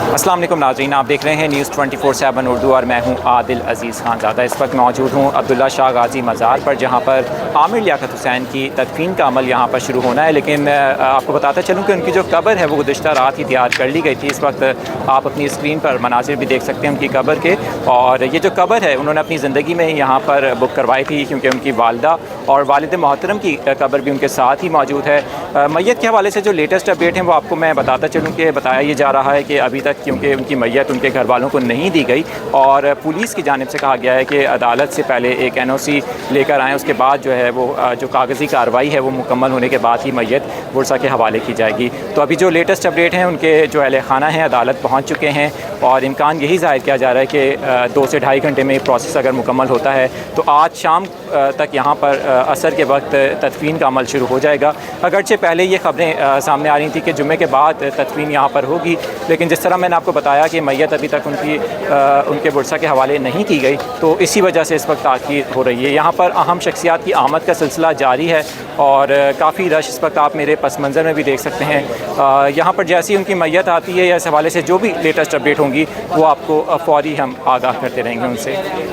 अस्सलाम वालेकुम नाज़रीन, आप देख रहे हैं न्यूज़ 24/7 उर्दू और मैं हूं आदिल अज़ीज़ खान ज़ादा। इस वक्त मौजूद हूं अब्दुल्ला शाह गाज़ी मज़ार पर, जहां पर आमिर लियाकत हुसैन की तदफीन का अमल यहां पर शुरू होना है। लेकिन आपको बताता चलूं कि उनकी जो कब्र है वो गुज़िश्ता रात ही तैयार कर ली गई थी। इस वक्त आप अपनी स्क्रीन पर मनाज़िर भी देख सकते हैं उनकी कब्र के। और ये जो कब्र है उन्होंने अपनी ज़िंदगी में यहाँ पर बुक करवाई थी, क्योंकि उनकी वालदा और वालिद मोहतरम की कब्र भी उनके साथ ही मौजूद है। मैयत के हवाले से जो लेटेस्ट अपडेट है वो आपको मैं बताता चलूँ कि बताया ये जा रहा है कि अभी तक क्योंकि उनकी मैयत उनके घर वालों को नहीं दी गई और पुलिस की जानिब से कहा गया है कि अदालत से पहले एक NOC लेकर आएँ, उसके बाद जो है वो जो कागज़ी कार्रवाई है वो मुकम्मल होने के बाद ही मैयत बुरसा के हवाले की जाएगी। तो अभी जो लेटेस्ट अपडेट हैं उनके जो अहले खाना हैं अदालत पहुँच चुके हैं और इम्कान यही ज़ाहिर किया जा रहा है कि 2 से ढाई घंटे में प्रोसेस अगर मुकम्मल होता है तो आज शाम तक यहाँ पर असर के वक्त तदफीन का अमल शुरू हो जाएगा। अगरचे पहले ये ख़बरें सामने आ रही थी कि जुम्मे के बाद तदफीन यहाँ पर होगी, लेकिन जिस तरह मैंने आपको बताया कि मैयत अभी तक उनके बुरसा के हवाले नहीं की गई, तो इसी वजह से इस वक्त ताख़ीर हो रही है। यहाँ पर अहम शख्सियात की आमद का सिलसिला जारी है और काफ़ी रश इस वक्त आप मेरे पस मंज़र में भी देख सकते हैं। यहाँ पर जैसी उनकी मैयत आती है या इस हवाले से जो भी लेटेस्ट अपडेट होंगी वो आपको फ़ौरी हम आगाह करते रहेंगे उनसे।